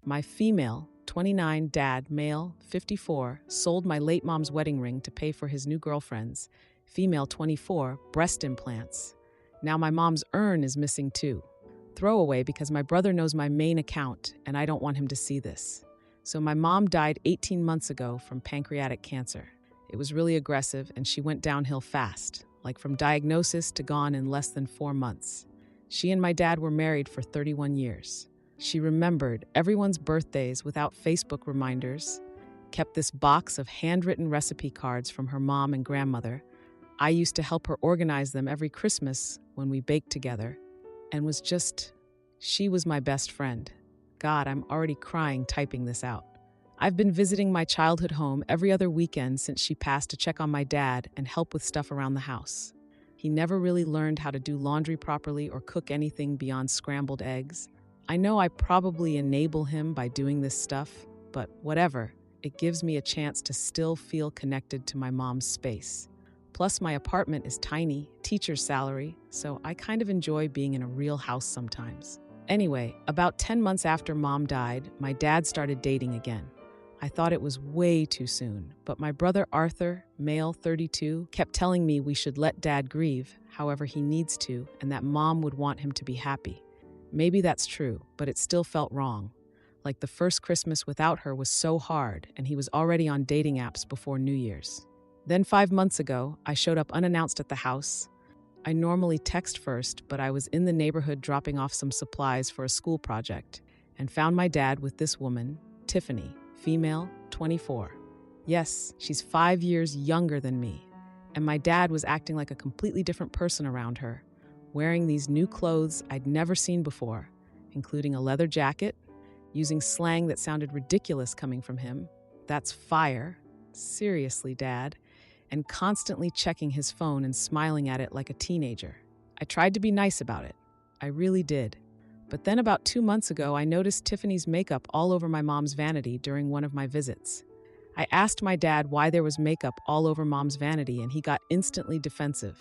My female, 29, dad, male, 54, sold my late mom's wedding ring to pay for his new girlfriend's, female, 24, breast implants. Now my mom's urn is missing too. Throwaway because my brother knows my main account and I don't want him to see this. So my mom died 18 months ago from pancreatic cancer. It was really aggressive and she went downhill fast, like from diagnosis to gone in less than 4 months. She and my dad were married for 31 years. She remembered everyone's birthdays without Facebook reminders, kept this box of handwritten recipe cards from her mom and grandmother. I used to help her organize them every Christmas when we baked together, and she was my best friend. God, I'm already crying typing this out. I've been visiting my childhood home every other weekend since she passed to check on my dad and help with stuff around the house. He never really learned how to do laundry properly or cook anything beyond scrambled eggs. I know I probably enable him by doing this stuff, but whatever, it gives me a chance to still feel connected to my mom's space. Plus, my apartment is tiny, teacher's salary, so I kind of enjoy being in a real house sometimes. Anyway, about 10 months after mom died, my dad started dating again. I thought it was way too soon, but my brother Arthur, male 32, kept telling me we should let dad grieve however he needs to and that mom would want him to be happy. Maybe that's true, but it still felt wrong. Like the first Christmas without her was so hard and he was already on dating apps before New Year's. Then 5 months ago, I showed up unannounced at the house. I normally text first, but I was in the neighborhood dropping off some supplies for a school project and found my dad with this woman, Tiffany, female, 24. Yes, she's 5 years younger than me, and my dad was acting like a completely different person around her, wearing these new clothes I'd never seen before, including a leather jacket, using slang that sounded ridiculous coming from him. That's fire. Seriously, Dad. And constantly checking his phone and smiling at it like a teenager. I tried to be nice about it. I really did. But then about 2 months ago, I noticed Tiffany's makeup all over my mom's vanity during one of my visits. I asked my dad why there was makeup all over mom's vanity, and he got instantly defensive.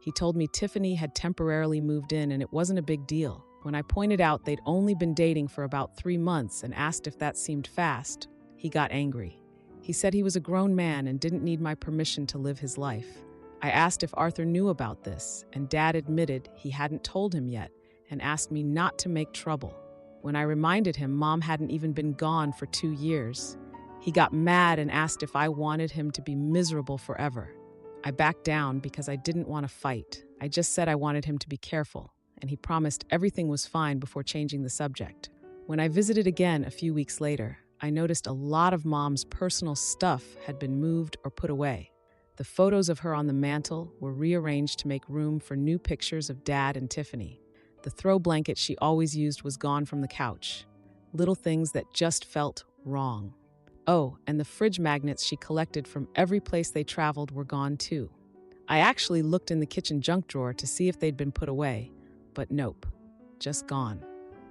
He told me Tiffany had temporarily moved in and it wasn't a big deal. When I pointed out they'd only been dating for about 3 months and asked if that seemed fast, he got angry. He said he was a grown man and didn't need my permission to live his life. I asked if Arthur knew about this, and Dad admitted he hadn't told him yet and asked me not to make trouble. When I reminded him Mom hadn't even been gone for 2 years, he got mad and asked if I wanted him to be miserable forever. I backed down because I didn't want to fight. I just said I wanted him to be careful, and he promised everything was fine before changing the subject. When I visited again a few weeks later, I noticed a lot of Mom's personal stuff had been moved or put away. The photos of her on the mantle were rearranged to make room for new pictures of Dad and Tiffany. The throw blanket she always used was gone from the couch. Little things that just felt wrong. Oh, and the fridge magnets she collected from every place they traveled were gone too. I actually looked in the kitchen junk drawer to see if they'd been put away, but nope, just gone.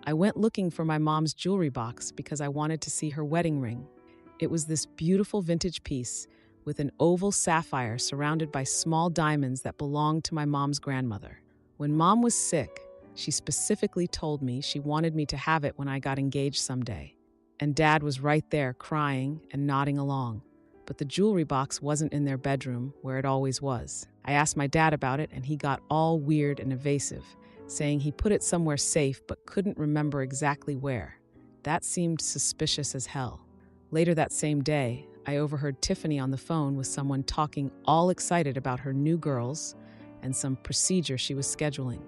I went looking for my mom's jewelry box because I wanted to see her wedding ring. It was this beautiful vintage piece with an oval sapphire surrounded by small diamonds that belonged to my mom's grandmother. When Mom was sick, she specifically told me she wanted me to have it when I got engaged someday. And Dad was right there crying and nodding along. But the jewelry box wasn't in their bedroom where it always was. I asked my dad about it and he got all weird and evasive, saying he put it somewhere safe but couldn't remember exactly where. That seemed suspicious as hell. Later that same day, I overheard Tiffany on the phone with someone talking all excited about her new girls and some procedure she was scheduling.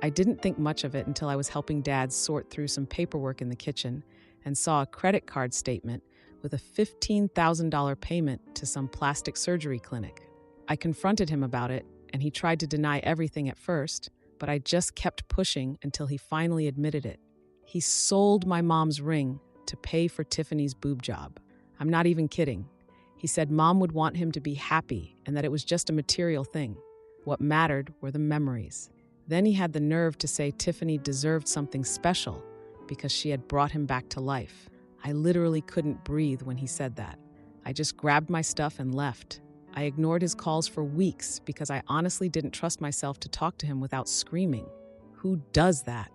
I didn't think much of it until I was helping Dad sort through some paperwork in the kitchen and saw a credit card statement with a $15,000 payment to some plastic surgery clinic. I confronted him about it, and he tried to deny everything at first, but I just kept pushing until he finally admitted it. He sold my mom's ring to pay for Tiffany's boob job. I'm not even kidding. He said Mom would want him to be happy and that it was just a material thing. What mattered were the memories. Then he had the nerve to say Tiffany deserved something special because she had brought him back to life. I literally couldn't breathe when he said that. I just grabbed my stuff and left. I ignored his calls for weeks because I honestly didn't trust myself to talk to him without screaming. Who does that?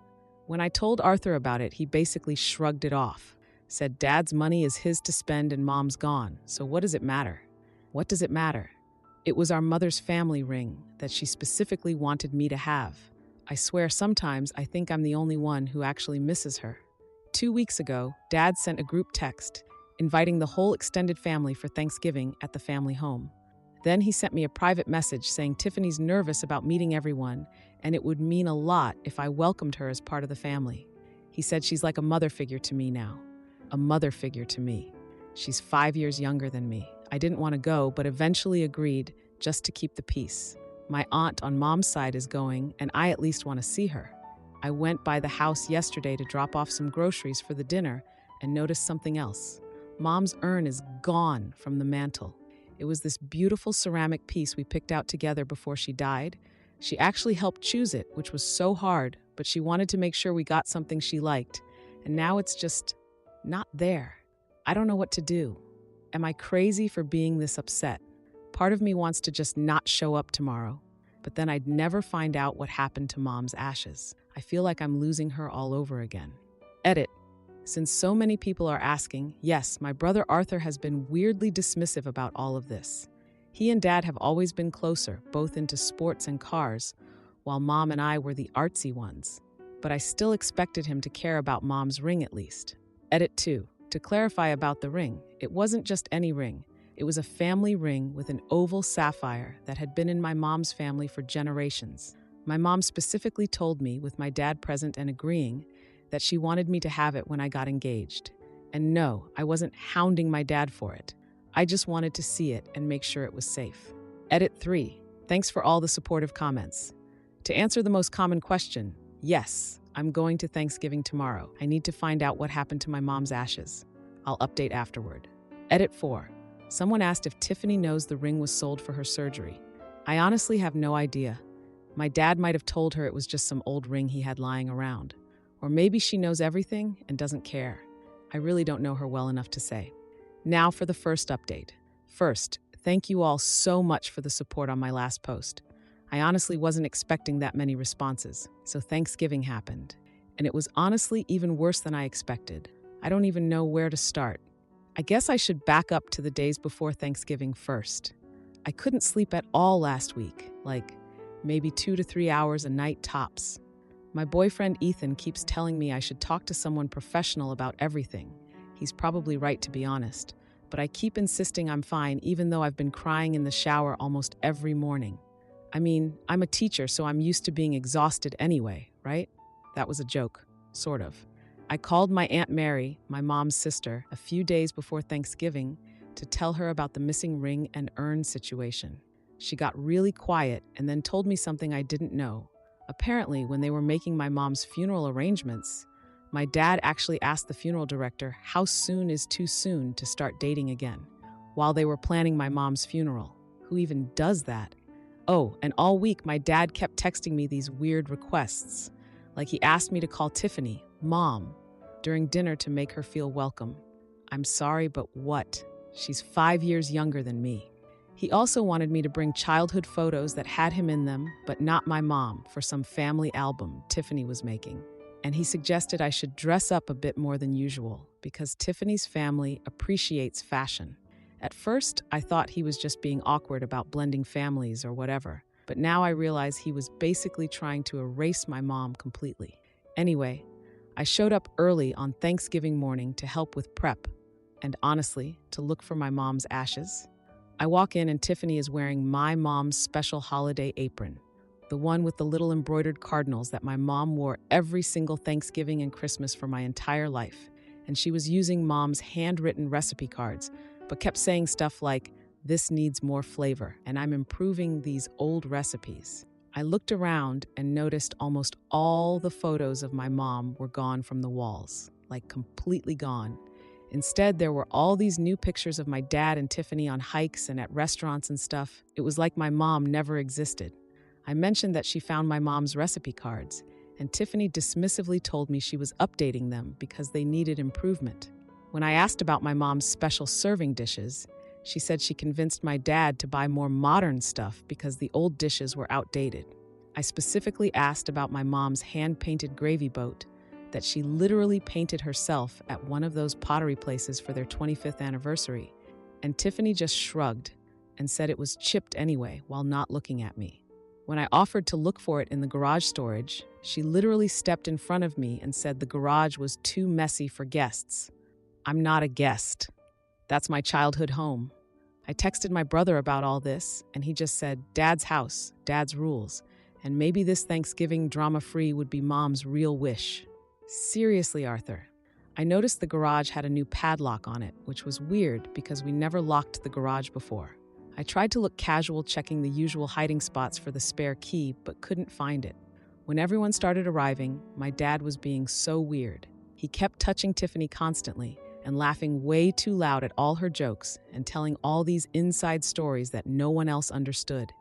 When I told Arthur about it, he basically shrugged it off, Said dad's money is his to spend and mom's gone, so what does it matter? What does it matter? It was our mother's family ring that she specifically wanted me to have. I swear sometimes I think I'm the only one who actually misses her. 2 weeks ago, Dad sent a group text inviting the whole extended family for Thanksgiving at the family home. Then he sent me a private message saying Tiffany's nervous about meeting everyone and it would mean a lot if I welcomed her as part of the family. He said she's like a mother figure to me now. A mother figure to me. She's 5 years younger than me. I didn't want to go, but eventually agreed just to keep the peace. My aunt on mom's side is going, and I at least want to see her. I went by the house yesterday to drop off some groceries for the dinner and noticed something else. Mom's urn is gone from the mantel. It was this beautiful ceramic piece we picked out together before she died. She actually helped choose it, which was so hard, but she wanted to make sure we got something she liked. And now it's just not there. I don't know what to do. Am I crazy for being this upset? Part of me wants to just not show up tomorrow, but then I'd never find out what happened to mom's ashes. I feel like I'm losing her all over again. Edit. Since so many people are asking, yes, my brother Arthur has been weirdly dismissive about all of this. He and Dad have always been closer, both into sports and cars, while Mom and I were the artsy ones. But I still expected him to care about Mom's ring at least. Edit 2. To clarify about the ring, it wasn't just any ring. It was a family ring with an oval sapphire that had been in my mom's family for generations. My mom specifically told me, with my dad present and agreeing, that she wanted me to have it when I got engaged. And no, I wasn't hounding my dad for it. I just wanted to see it and make sure it was safe. Edit 3. Thanks for all the supportive comments. To answer the most common question, yes, I'm going to Thanksgiving tomorrow. I need to find out what happened to my mom's ashes. I'll update afterward. Edit 4. Someone asked if Tiffany knows the ring was sold for her surgery. I honestly have no idea. My dad might have told her it was just some old ring he had lying around. Or maybe she knows everything and doesn't care. I really don't know her well enough to say. Now for the first update. First, thank you all so much for the support on my last post. I honestly wasn't expecting that many responses, so Thanksgiving happened. And it was honestly even worse than I expected. I don't even know where to start. I guess I should back up to the days before Thanksgiving first. I couldn't sleep at all last week, like maybe 2 to 3 hours a night tops. My boyfriend Ethan keeps telling me I should talk to someone professional about everything. He's probably right, to be honest, but I keep insisting I'm fine even though I've been crying in the shower almost every morning. I mean, I'm a teacher, so I'm used to being exhausted anyway, right? That was a joke, sort of. I called my Aunt Mary, my mom's sister, a few days before Thanksgiving to tell her about the missing ring and urn situation. She got really quiet and then told me something I didn't know. Apparently, when they were making my mom's funeral arrangements, my dad actually asked the funeral director how soon is too soon to start dating again, while they were planning my mom's funeral. Who even does that? Oh, and all week my dad kept texting me these weird requests. Like he asked me to call Tiffany, Mom, during dinner to make her feel welcome. I'm sorry, but what? She's 5 years younger than me. He also wanted me to bring childhood photos that had him in them, but not my mom, for some family album Tiffany was making. And he suggested I should dress up a bit more than usual, because Tiffany's family appreciates fashion. At first, I thought he was just being awkward about blending families or whatever, but now I realize he was basically trying to erase my mom completely. Anyway, I showed up early on Thanksgiving morning to help with prep, and honestly, to look for my mom's ashes. I walk in and Tiffany is wearing my mom's special holiday apron, the one with the little embroidered cardinals that my mom wore every single Thanksgiving and Christmas for my entire life. And she was using mom's handwritten recipe cards, but kept saying stuff like, "This needs more flavor, and I'm improving these old recipes." I looked around and noticed almost all the photos of my mom were gone from the walls, like completely gone. Instead, there were all these new pictures of my dad and Tiffany on hikes and at restaurants and stuff. It was like my mom never existed. I mentioned that she found my mom's recipe cards, and Tiffany dismissively told me she was updating them because they needed improvement. When I asked about my mom's special serving dishes, she said she convinced my dad to buy more modern stuff because the old dishes were outdated. I specifically asked about my mom's hand-painted gravy boat, that she literally painted herself at one of those pottery places for their 25th anniversary, and Tiffany just shrugged and said it was chipped anyway while not looking at me. When I offered to look for it in the garage storage, she literally stepped in front of me and said the garage was too messy for guests. I'm not a guest. That's my childhood home. I texted my brother about all this, and he just said, Dad's house, Dad's rules, and maybe this Thanksgiving drama-free would be Mom's real wish. Seriously, Arthur. I noticed the garage had a new padlock on it, which was weird because we never locked the garage before. I tried to look casual, checking the usual hiding spots for the spare key, but couldn't find it. When everyone started arriving, my dad was being so weird. He kept touching Tiffany constantly and laughing way too loud at all her jokes and telling all these inside stories that no one else understood.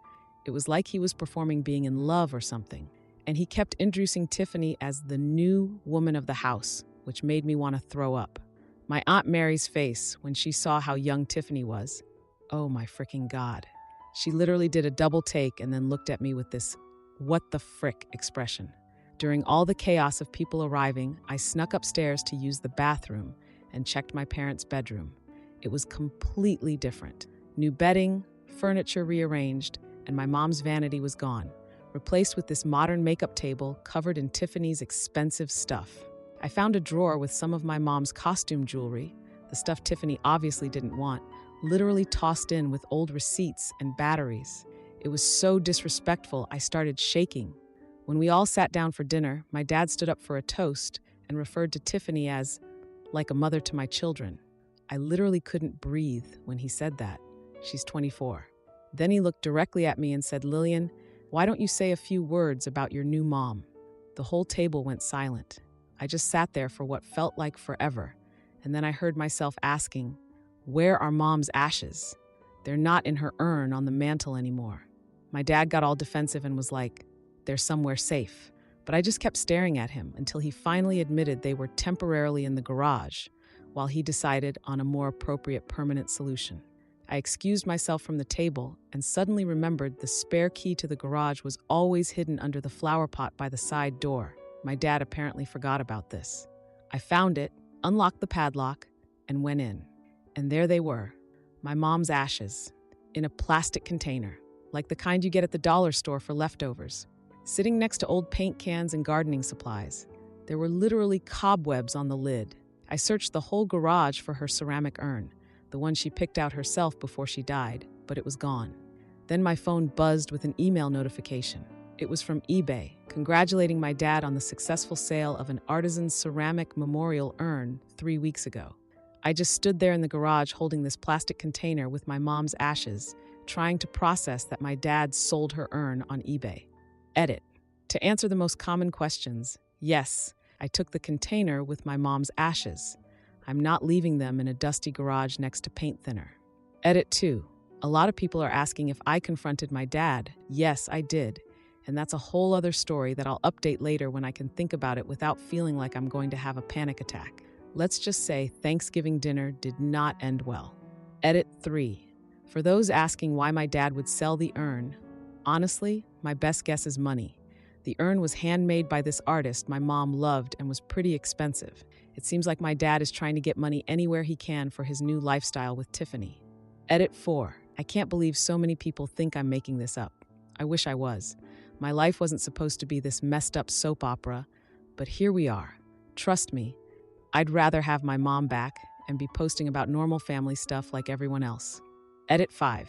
It was like he was performing being in love or something. And he kept introducing Tiffany as the new woman of the house, which made me want to throw up. My Aunt Mary's face when she saw how young Tiffany was. Oh my freaking God. She literally did a double take and then looked at me with this "what the frick" expression. During all the chaos of people arriving, I snuck upstairs to use the bathroom and checked my parents' bedroom. It was completely different. New bedding, furniture rearranged, and my mom's vanity was gone, replaced with this modern makeup table covered in Tiffany's expensive stuff. I found a drawer with some of my mom's costume jewelry, the stuff Tiffany obviously didn't want, literally tossed in with old receipts and batteries. It was so disrespectful, I started shaking. When we all sat down for dinner, my dad stood up for a toast and referred to Tiffany as, like a mother to my children. I literally couldn't breathe when he said that. She's 24. Then he looked directly at me and said, Lillian, why don't you say a few words about your new mom? The whole table went silent. I just sat there for what felt like forever, and then I heard myself asking, where are Mom's ashes? They're not in her urn on the mantle anymore. My dad got all defensive and was like, they're somewhere safe. But I just kept staring at him until he finally admitted they were temporarily in the garage, while he decided on a more appropriate permanent solution. I excused myself from the table and suddenly remembered the spare key to the garage was always hidden under the flower pot by the side door. My dad apparently forgot about this. I found it, unlocked the padlock, and went in. And there they were, my mom's ashes, in a plastic container, like the kind you get at the dollar store for leftovers, sitting next to old paint cans and gardening supplies. There were literally cobwebs on the lid. I searched the whole garage for her ceramic urn, the one she picked out herself before she died, but it was gone. Then my phone buzzed with an email notification. It was from eBay, congratulating my dad on the successful sale of an artisan ceramic memorial urn 3 weeks ago. I just stood there in the garage holding this plastic container with my mom's ashes, trying to process that my dad sold her urn on eBay. Edit. To answer the most common questions, yes, I took the container with my mom's ashes. I'm not leaving them in a dusty garage next to paint thinner. Edit 2. A lot of people are asking if I confronted my dad. Yes, I did. And that's a whole other story that I'll update later when I can think about it without feeling like I'm going to have a panic attack. Let's just say Thanksgiving dinner did not end well. Edit 3. For those asking why my dad would sell the urn, honestly, my best guess is money. The urn was handmade by this artist my mom loved and was pretty expensive. It seems like my dad is trying to get money anywhere he can for his new lifestyle with Tiffany. Edit 4. I can't believe so many people think I'm making this up. I wish I was. My life wasn't supposed to be this messed up soap opera, but here we are. Trust me, I'd rather have my mom back and be posting about normal family stuff like everyone else. Edit 5.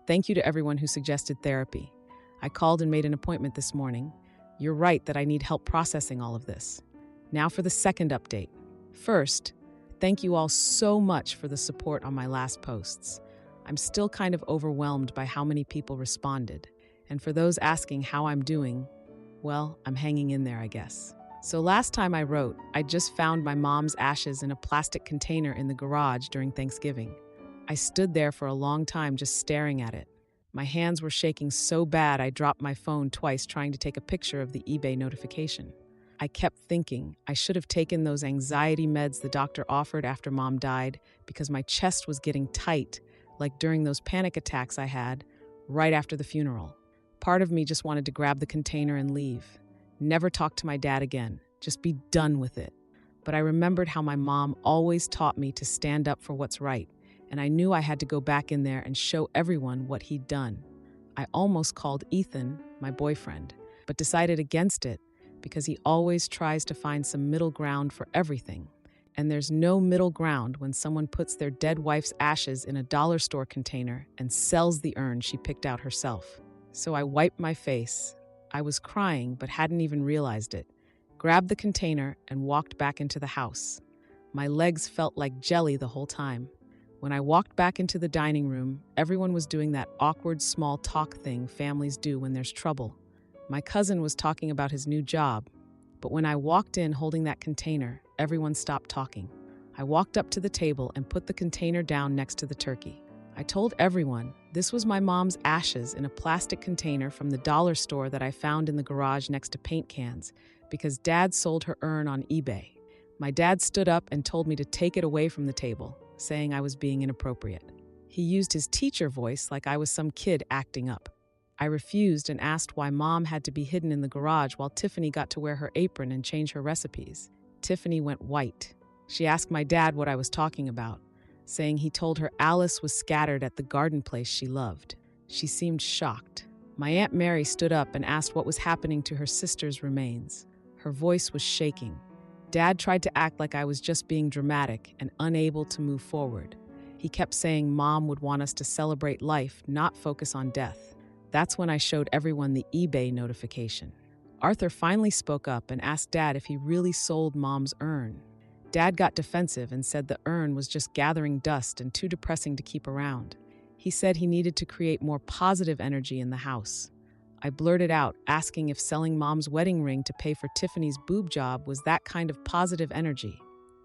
Thank you to everyone who suggested therapy. I called and made an appointment this morning. You're right that I need help processing all of this. Now for the second update. First, thank you all so much for the support on my last posts. I'm still kind of overwhelmed by how many people responded. And for those asking how I'm doing, well, I'm hanging in there, I guess. So last time I wrote, I just found my mom's ashes in a plastic container in the garage during Thanksgiving. I stood there for a long time just staring at it. My hands were shaking so bad I dropped my phone twice trying to take a picture of the eBay notification. I kept thinking I should have taken those anxiety meds the doctor offered after Mom died because my chest was getting tight, like during those panic attacks I had right after the funeral. Part of me just wanted to grab the container and leave. Never talk to my dad again. Just be done with it. But I remembered how my mom always taught me to stand up for what's right, and I knew I had to go back in there and show everyone what he'd done. I almost called Ethan, my boyfriend, but decided against it because he always tries to find some middle ground for everything. And there's no middle ground when someone puts their dead wife's ashes in a dollar store container and sells the urn she picked out herself. So I wiped my face. I was crying but hadn't even realized it. Grabbed the container and walked back into the house. My legs felt like jelly the whole time. When I walked back into the dining room, everyone was doing that awkward small talk thing families do when there's trouble. My cousin was talking about his new job, but when I walked in holding that container, everyone stopped talking. I walked up to the table and put the container down next to the turkey. I told everyone this was my mom's ashes in a plastic container from the dollar store that I found in the garage next to paint cans because Dad sold her urn on eBay. My dad stood up and told me to take it away from the table, saying I was being inappropriate. He used his teacher voice like I was some kid acting up. I refused and asked why Mom had to be hidden in the garage while Tiffany got to wear her apron and change her recipes. Tiffany went white. She asked my dad what I was talking about, saying he told her Alice was scattered at the garden place she loved. She seemed shocked. My Aunt Mary stood up and asked what was happening to her sister's remains. Her voice was shaking. Dad tried to act like I was just being dramatic and unable to move forward. He kept saying Mom would want us to celebrate life, not focus on death. That's when I showed everyone the eBay notification. Arthur finally spoke up and asked Dad if he really sold Mom's urn. Dad got defensive and said the urn was just gathering dust and too depressing to keep around. He said he needed to create more positive energy in the house. I blurted out, asking if selling Mom's wedding ring to pay for Tiffany's boob job was that kind of positive energy.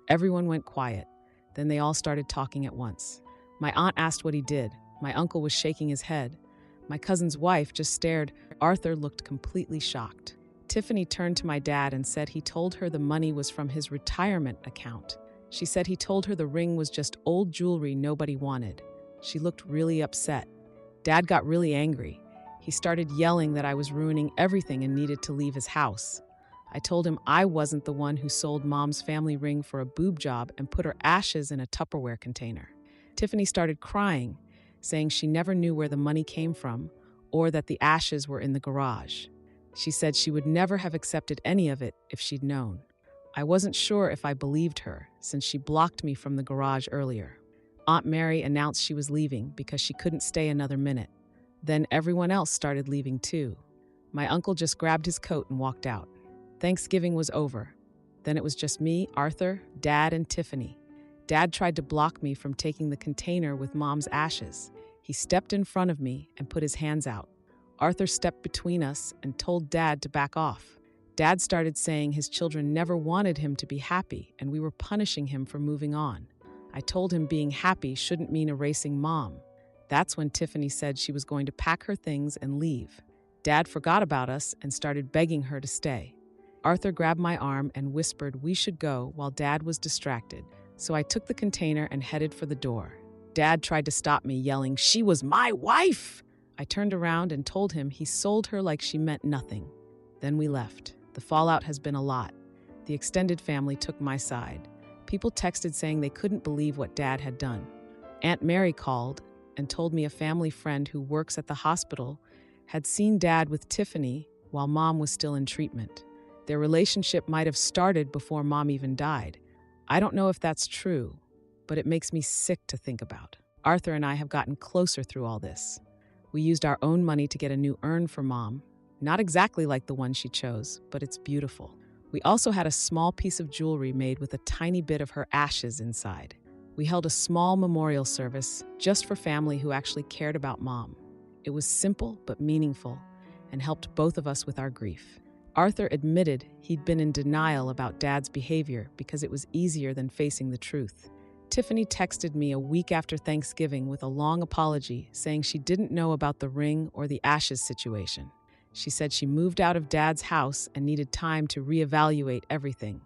Everyone went quiet. Then they all started talking at once. My aunt asked what he did. My uncle was shaking his head. My cousin's wife just stared. Arthur looked completely shocked. Tiffany turned to my dad and said he told her the money was from his retirement account. She said he told her the ring was just old jewelry nobody wanted. She looked really upset. Dad got really angry. He started yelling that I was ruining everything and needed to leave his house. I told him I wasn't the one who sold Mom's family ring for a boob job and put her ashes in a Tupperware container. Tiffany started crying, saying she never knew where the money came from or that the ashes were in the garage. She said she would never have accepted any of it if she'd known. I wasn't sure if I believed her, since she blocked me from the garage earlier. Aunt Mary announced she was leaving because she couldn't stay another minute. Then everyone else started leaving too. My uncle just grabbed his coat and walked out. Thanksgiving was over. Then it was just me, Arthur, Dad, and Tiffany. Dad tried to block me from taking the container with Mom's ashes. He stepped in front of me and put his hands out. Arthur stepped between us and told Dad to back off. Dad started saying his children never wanted him to be happy and we were punishing him for moving on. I told him being happy shouldn't mean erasing Mom. That's when Tiffany said she was going to pack her things and leave. Dad forgot about us and started begging her to stay. Arthur grabbed my arm and whispered we should go while Dad was distracted. So I took the container and headed for the door. Dad tried to stop me, yelling, "She was my wife!" I turned around and told him he sold her like she meant nothing. Then we left. The fallout has been a lot. The extended family took my side. People texted saying they couldn't believe what Dad had done. Aunt Mary called and told me a family friend who works at the hospital had seen Dad with Tiffany while Mom was still in treatment. Their relationship might have started before Mom even died. I don't know if that's true, but it makes me sick to think about. Arthur and I have gotten closer through all this. We used our own money to get a new urn for Mom. Not exactly like the one she chose, but it's beautiful. We also had a small piece of jewelry made with a tiny bit of her ashes inside. We held a small memorial service just for family who actually cared about Mom. It was simple but meaningful and helped both of us with our grief. Arthur admitted he'd been in denial about Dad's behavior because it was easier than facing the truth. Tiffany texted me a week after Thanksgiving with a long apology saying she didn't know about the ring or the ashes situation. She said she moved out of Dad's house and needed time to reevaluate everything.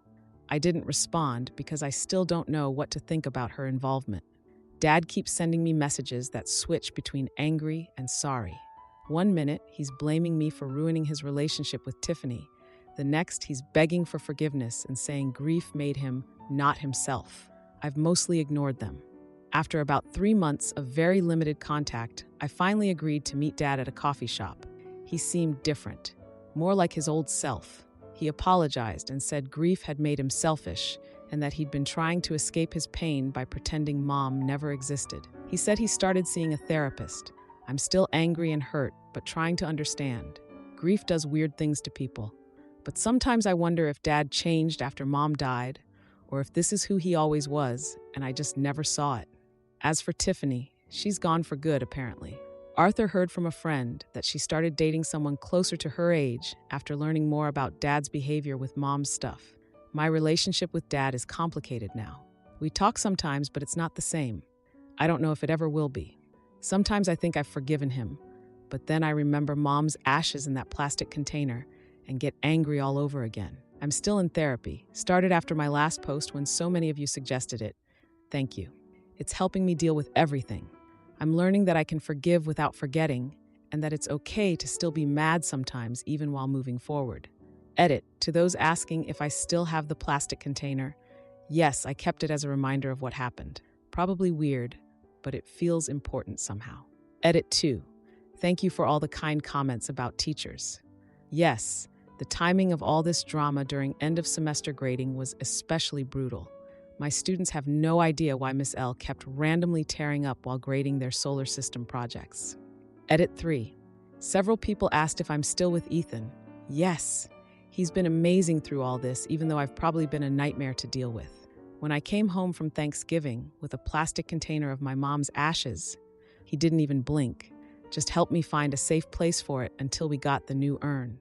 I didn't respond because I still don't know what to think about her involvement. Dad keeps sending me messages that switch between angry and sorry. One minute, he's blaming me for ruining his relationship with Tiffany, The next, he's begging for forgiveness and saying grief made him not himself. I've mostly ignored them. After about 3 months of very limited contact, I finally agreed to meet Dad at a coffee shop. He seemed different, more like his old self. He apologized and said grief had made him selfish and that he'd been trying to escape his pain by pretending Mom never existed. He said he started seeing a therapist. I'm still angry and hurt, but trying to understand. Grief does weird things to people. But sometimes I wonder if Dad changed after Mom died, or if this is who he always was, and I just never saw it. As for Tiffany, she's gone for good, apparently. Arthur heard from a friend that she started dating someone closer to her age after learning more about Dad's behavior with Mom's stuff. My relationship with Dad is complicated now. We talk sometimes, but it's not the same. I don't know if it ever will be. Sometimes I think I've forgiven him, but then I remember Mom's ashes in that plastic container and get angry all over again. I'm still in therapy, started after my last post when so many of you suggested it. Thank you. It's helping me deal with everything. I'm learning that I can forgive without forgetting, and that it's okay to still be mad sometimes even while moving forward. Edit, to those asking if I still have the plastic container, yes, I kept it as a reminder of what happened. Probably weird, but it feels important somehow. Edit 2, thank you for all the kind comments about teachers. Yes, the timing of all this drama during end-of-semester grading was especially brutal. My students have no idea why Miss L kept randomly tearing up while grading their solar system projects. Edit 3. Several people asked if I'm still with Ethan. Yes, he's been amazing through all this, even though I've probably been a nightmare to deal with. When I came home from Thanksgiving with a plastic container of my mom's ashes, he didn't even blink, just helped me find a safe place for it until we got the new urn.